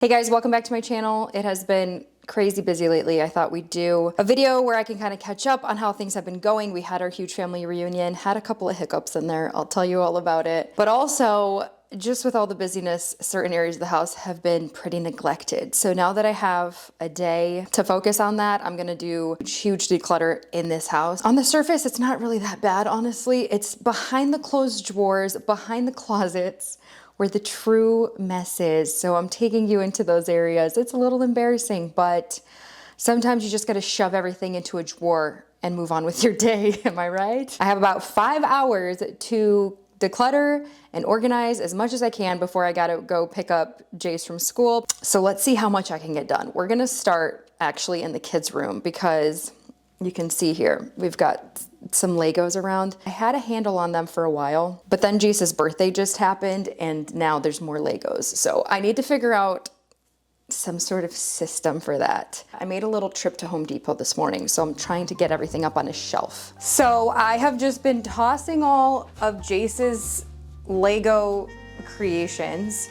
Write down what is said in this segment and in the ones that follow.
Hey guys, welcome back to my channel. It has been crazy busy lately. I thought we'd do a video where I can kind of catch up on how things have been going. We had our huge family reunion, had a couple of hiccups in there. I'll tell you all about it. But also, just with all the busyness, certain areas of the house have been pretty neglected. So now that I have a day to focus on that, I'm gonna do huge declutter in this house. On the surface, it's not really that bad, honestly. It's behind the closed drawers, behind the closets, where the true mess is. So I'm taking you into those areas. It's a little embarrassing, but sometimes you just gotta shove everything into a drawer and move on with your day, am I right? I have about 5 hours to declutter and organize as much as I can before I gotta go pick up Jace from school. So let's see how much I can get done. We're gonna start actually in the kids' room because you can see here, we've got some Legos around. I had a handle on them for a while, but then Jace's birthday just happened and now there's more Legos. So I need to figure out some sort of system for that. I made a little trip to Home Depot this morning, so I'm trying to get everything up on a shelf. So I have just been tossing all of Jace's Lego creations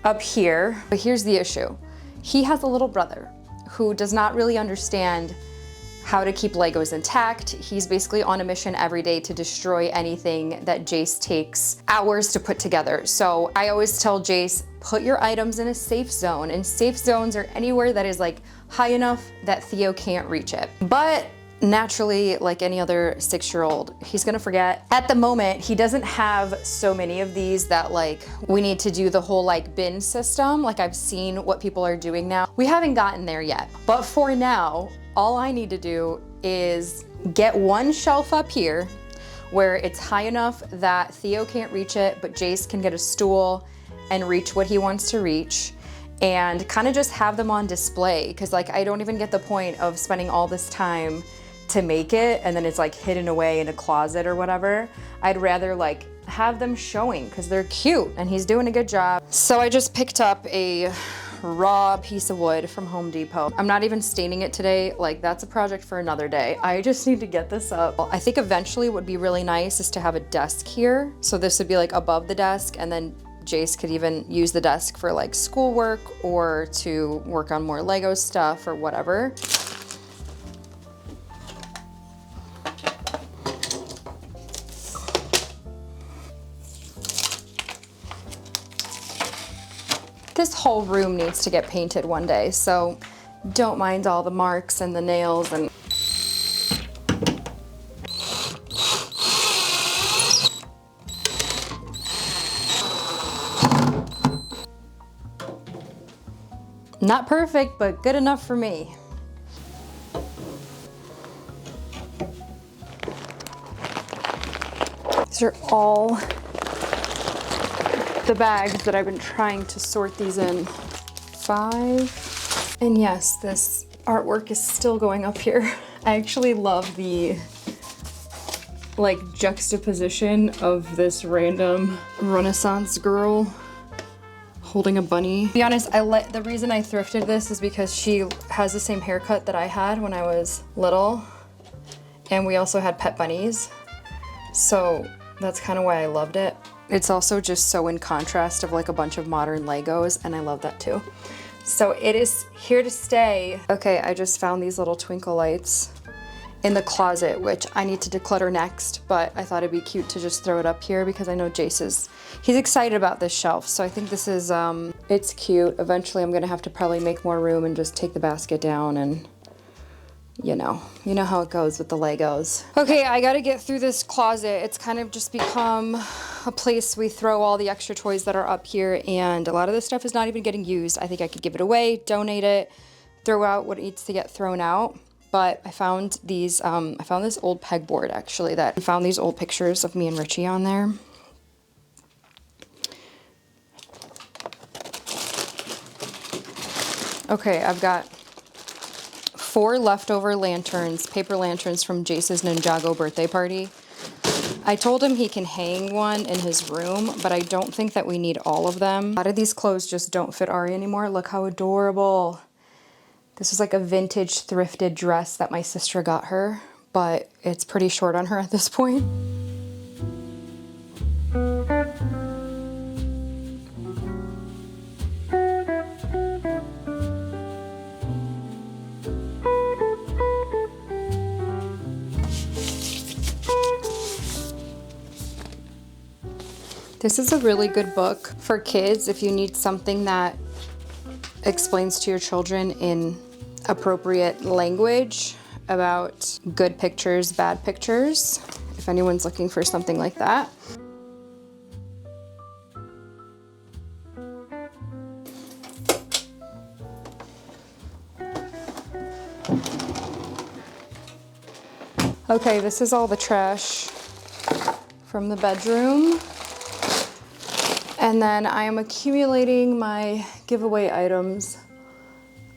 up here. But here's the issue. He has a little brother who does not really understand how to keep Legos intact. He's basically on a mission every day to destroy anything that Jace takes hours to put together. So I always tell Jace, put your items in a safe zone, and safe zones are anywhere that is like high enough that Theo can't reach it. But naturally, like any other 6-year-old, he's gonna forget. At the moment, he doesn't have so many of these that like we need to do the whole like bin system. Like I've seen what people are doing now. We haven't gotten there yet, but for now, all I need to do is get one shelf up here where it's high enough that Theo can't reach it, but Jace can get a stool and reach what he wants to reach, and kind of just have them on display. Cause like I don't even get the point of spending all this time to make it and then it's like hidden away in a closet or whatever. I'd rather like have them showing because they're cute and he's doing a good job. So I just picked up a raw piece of wood from Home Depot. I'm not even staining it today. Like that's a project for another day. I just need to get this up. I think eventually what would be really nice is to have a desk here. So this would be like above the desk, and then Jace could even use the desk for like schoolwork or to work on more Lego stuff or whatever. This whole room needs to get painted one day, so don't mind all the marks and the nails and not perfect, but good enough for me. These are all the bags that I've been trying to sort these in. 5. And yes, this artwork is still going up here. I actually love the like juxtaposition of this random Renaissance girl holding a bunny. To be honest, the reason I thrifted this is because she has the same haircut that I had when I was little, and we also had pet bunnies. So that's kind of why I loved it. It's also just so in contrast of like a bunch of modern Legos, and I love that too. So it is here to stay. Okay, I just found these little twinkle lights in the closet, which I need to declutter next, but I thought it'd be cute to just throw it up here because I know he's excited about this shelf. So I think this is, it's cute. Eventually I'm gonna have to probably make more room and just take the basket down, and you know how it goes with the Legos. Okay, I gotta get through this closet. It's kind of just become a place we throw all the extra toys that are up here, and a lot of this stuff is not even getting used. I think I could give it away, donate it, throw out what needs to get thrown out. But I found these, I found this old pegboard actually that I found these old pictures of me and Richie on there. Okay, I've got 4 leftover lanterns, paper lanterns from Jace's Ninjago birthday party. I told him he can hang one in his room, but I don't think that we need all of them. A lot of these clothes just don't fit Ari anymore. Look how adorable. This is like a vintage thrifted dress that my sister got her, but it's pretty short on her at this point. This is a really good book for kids if you need something that explains to your children in appropriate language about good pictures, bad pictures, if anyone's looking for something like that. Okay, this is all the trash from the bedroom. And then I am accumulating my giveaway items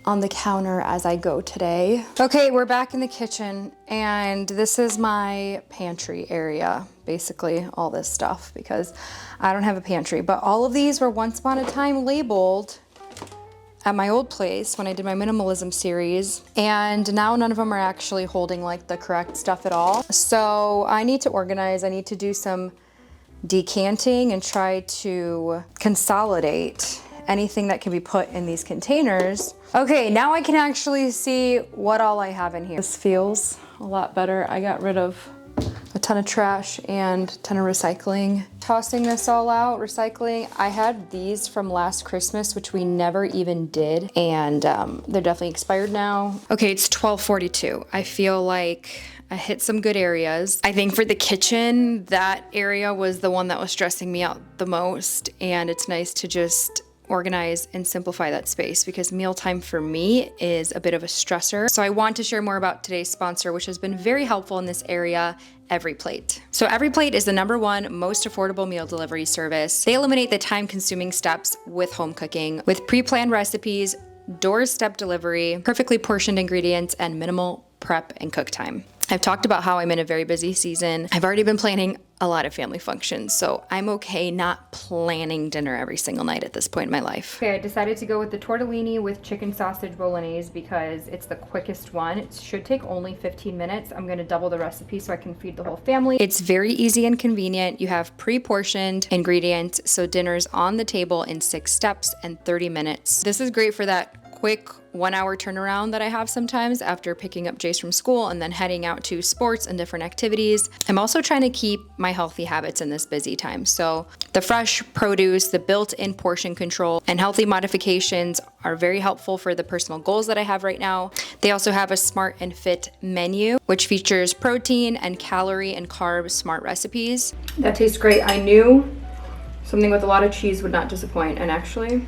on the counter as I go today. Okay, we're back in the kitchen, and this is my pantry area. Basically all this stuff, because I don't have a pantry, but all of these were once upon a time labeled at my old place when I did my minimalism series, and now none of them are actually holding like the correct stuff at all. So I need to organize. I need to do some decanting and try to consolidate anything that can be put in these containers. Okay, now I can actually see what all I have in here. This feels a lot better. I got rid of a ton of trash and a ton of recycling. Tossing this all out, recycling. I had these from last Christmas, which we never even did, and they're definitely expired now. Okay, it's 12:42. I feel like I hit some good areas. I think for the kitchen, that area was the one that was stressing me out the most, and it's nice to just organize and simplify that space because mealtime for me is a bit of a stressor. So I want to share more about today's sponsor, which has been very helpful in this area, EveryPlate. So EveryPlate is the #1 most affordable meal delivery service. They eliminate the time-consuming steps with home cooking with pre-planned recipes, doorstep delivery, perfectly portioned ingredients, and minimal prep and cook time. I've talked about how I'm in a very busy season. I've already been planning a lot of family functions, so I'm okay not planning dinner every single night at this point in my life. Okay, I decided to go with the tortellini with chicken sausage bolognese because it's the quickest one. It should take only 15 minutes. I'm gonna double the recipe so I can feed the whole family. It's very easy and convenient. You have pre-portioned ingredients, so dinner's on the table in 6 steps and 30 minutes. This is great for that quick 1-hour turnaround that I have sometimes after picking up Jace from school and then heading out to sports and different activities. I'm also trying to keep my healthy habits in this busy time. So the fresh produce, the built-in portion control, and healthy modifications are very helpful for the personal goals that I have right now. They also have a smart and fit menu, which features protein and calorie and carb smart recipes. That tastes great. I knew something with a lot of cheese would not disappoint, and actually,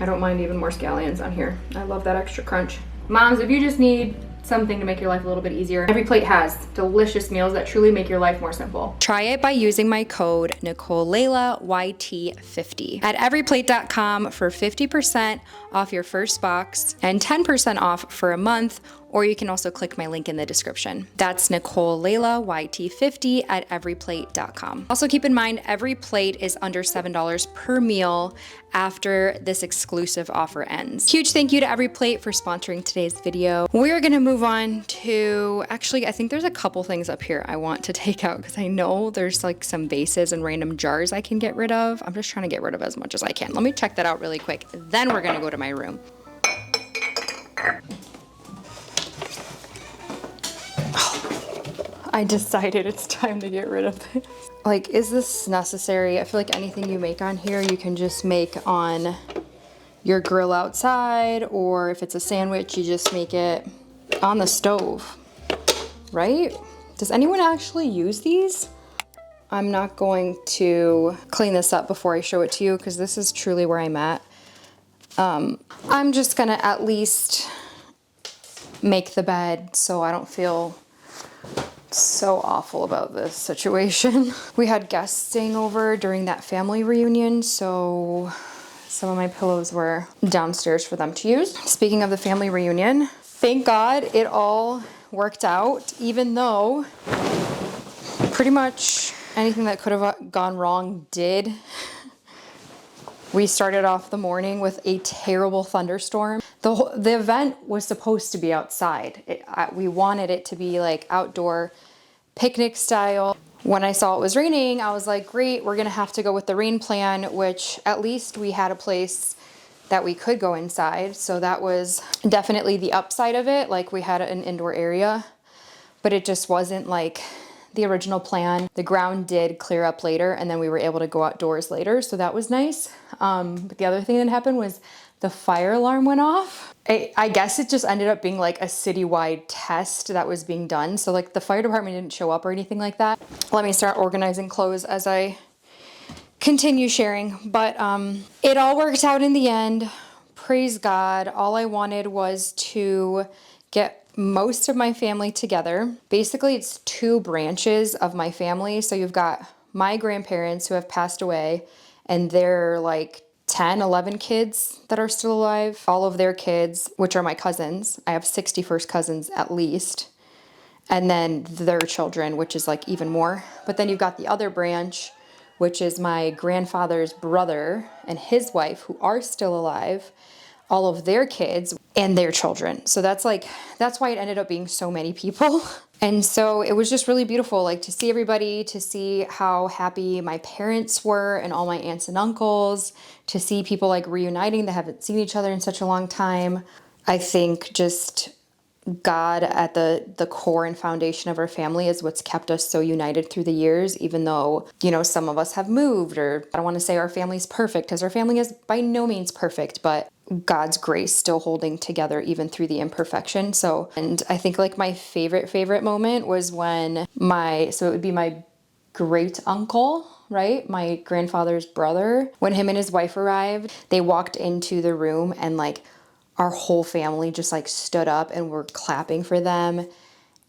I don't mind even more scallions on here. I love that extra crunch. Moms, if you just need something to make your life a little bit easier, EveryPlate has delicious meals that truly make your life more simple. Try it by using my code Nicole Lela YT50 at everyplate.com for 50% off your first box and 10% off for a month, or you can also click my link in the description. That's Nicole Lela YT50 at everyplate.com. Also keep in mind, EveryPlate is under $7 per meal after this exclusive offer ends. Huge thank you to EveryPlate for sponsoring today's video. We're gonna move on to, actually, I think there's a couple things up here I want to take out because I know there's like some vases and random jars I can get rid of. I'm just trying to get rid of as much as I can. Let me check that out really quick. Then we're gonna go to my room. I decided it's time to get rid of this. Like, is this necessary? I feel like anything you make on here, you can just make on your grill outside, or if it's a sandwich, you just make it on the stove, right? Does anyone actually use these? I'm not going to clean this up before I show it to you because this is truly where I'm at. I'm just gonna at least make the bed so I don't feel so awful about this situation. We had guests staying over during that family reunion, so some of my pillows were downstairs for them to use. Speaking of the family reunion, thank God it all worked out, even though pretty much anything that could have gone wrong did. We started off the morning with a terrible thunderstorm. The event was supposed to be outside. We wanted it to be like outdoor picnic style. When I saw it was raining, I was like, great, we're gonna have to go with the rain plan, which at least we had a place that we could go inside. So that was definitely the upside of it. Like, we had an indoor area, but it just wasn't like the original plan. The ground did clear up later, and then we were able to go outdoors later, so that was nice. But the other thing that happened was the fire alarm went off. I guess it just ended up being like a citywide test that was being done. So like the fire department didn't show up or anything like that. Let me start organizing clothes as I continue sharing. But it all worked out in the end. Praise God. All I wanted was to get most of my family together. Basically, it's two branches of my family. So you've got my grandparents who have passed away, and they're like 10, 11 kids that are still alive. All of their kids, which are my cousins. I have 61st cousins at least. And then their children, which is like even more. But then you've got the other branch, which is my grandfather's brother and his wife, who are still alive. All of their kids and their children. So that's why it ended up being so many people. And so it was just really beautiful, like to see everybody, to see how happy my parents were and all my aunts and uncles, to see people like reuniting that haven't seen each other in such a long time. I think just God at the core and foundation of our family is what's kept us so united through the years, even though, you know, some of us have moved, or I don't want to say our family's perfect, because our family is by no means perfect, but God's grace still holding together even through the imperfection. So, and I think like my favorite moment was when so it would be my great uncle, right? My grandfather's brother, when him and his wife arrived, they walked into the room and like our whole family just like stood up and were clapping for them.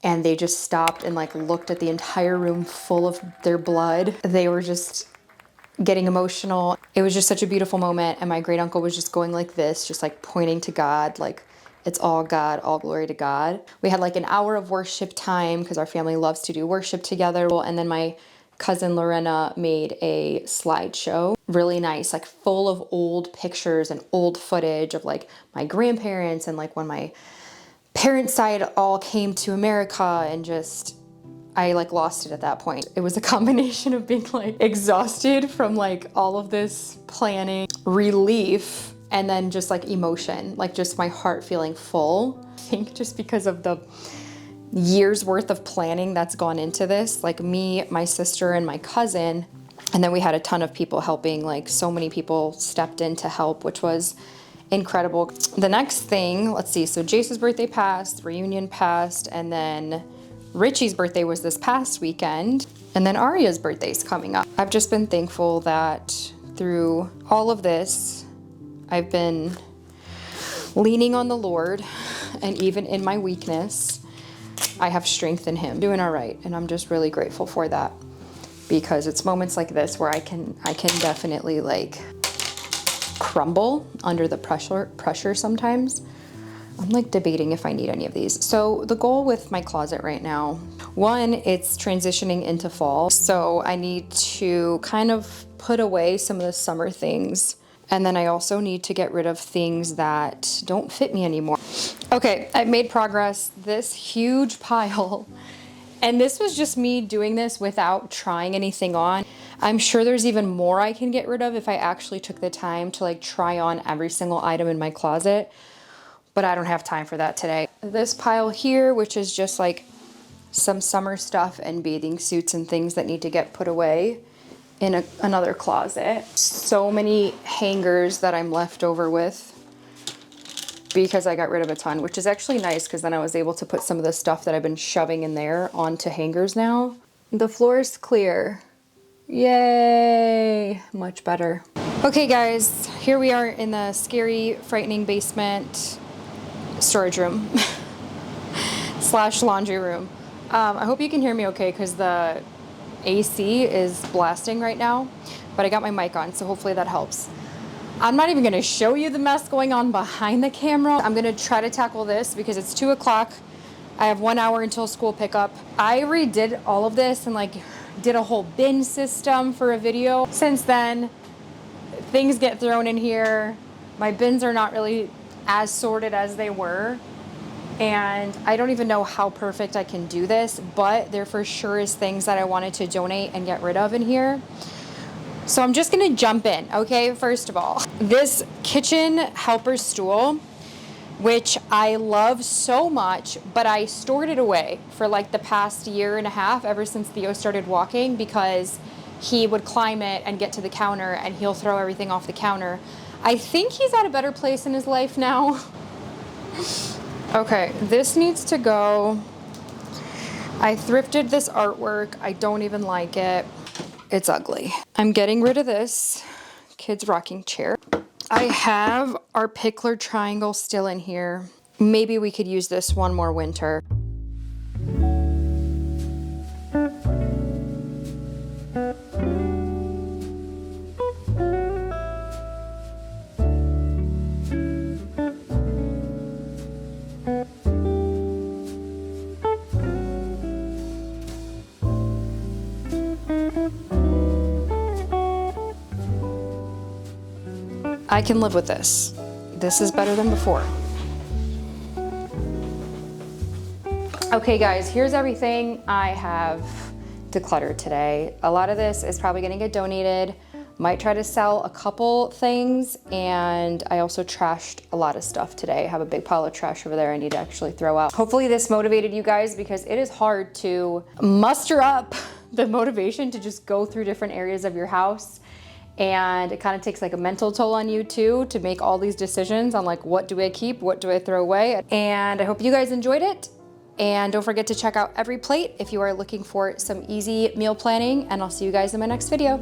And they just stopped and like looked at the entire room full of their blood. They were just getting emotional. It was just such a beautiful moment. And my great uncle was just going like this, just like pointing to God, like it's all God, all glory to God. We had like an hour of worship time because our family loves to do worship together. And then my cousin Lorena made a slideshow, really nice, like full of old pictures and old footage of like my grandparents and like when my parents' side all came to America, and just I like lost it at that point. It was a combination of being like exhausted from like all of this planning, relief, and then just like emotion, like just my heart feeling full. I think just because of the years worth of planning that's gone into this, like me, my sister, and my cousin. And then we had a ton of people helping, like so many people stepped in to help, which was incredible. The next thing, let's see, so Jace's birthday passed, reunion passed, and then Richie's birthday was this past weekend, and then Aria's birthday's coming up. I've just been thankful that through all of this, I've been leaning on the Lord, and even in my weakness, I have strength in Him. Doing all right, and I'm just really grateful for that, because it's moments like this where I can definitely like crumble under the pressure sometimes. I'm like debating if I need any of these. So the goal with my closet right now, one, it's transitioning into fall. So I need to kind of put away some of the summer things. And then I also need to get rid of things that don't fit me anymore. Okay, I've made progress. This huge pile, and this was just me doing this without trying anything on. I'm sure there's even more I can get rid of if I actually took the time to like try on every single item in my closet. But I don't have time for that today. This pile here, which is just like some summer stuff and bathing suits and things that need to get put away in another closet. So many hangers that I'm left over with because I got rid of a ton, which is actually nice because then I was able to put some of the stuff that I've been shoving in there onto hangers now. The floor is clear. Yay! Much better. Okay guys, here we are in the scary, frightening basement storage room / laundry room. I hope you can hear me okay because the AC is blasting right now, but I got my mic on, so hopefully that helps. I'm not even gonna show you the mess going on behind the camera. I'm gonna try to tackle this because it's 2 o'clock. I have 1 hour until school pickup. I redid all of this and like did a whole bin system for a video. Since then, things get thrown in here. My bins are not really as sorted as they were. And I don't even know how perfect I can do this, but there for sure is things that I wanted to donate and get rid of in here. So I'm just gonna jump in, okay? First of all, this kitchen helper stool, which I love so much, but I stored it away for like the past year and a half, ever since Theo started walking, because he would climb it and get to the counter and he'll throw everything off the counter. I think he's at a better place in his life now. Okay, this needs to go. I thrifted this artwork. I don't even like it. It's ugly. I'm getting rid of this kid's rocking chair. I have our pickler triangle still in here. Maybe we could use this one more winter. I can live with this. This is better than before. Okay guys, here's everything I have decluttered today. A lot of this is probably gonna get donated. Might try to sell a couple things, and I also trashed a lot of stuff today. I have a big pile of trash over there I need to actually throw out. Hopefully this motivated you guys, because it is hard to muster up the motivation to just go through different areas of your house. And it kind of takes like a mental toll on you too, to make all these decisions on like, what do I keep, what do I throw away? And I hope you guys enjoyed it. And don't forget to check out Every Plate if you are looking for some easy meal planning, and I'll see you guys in my next video.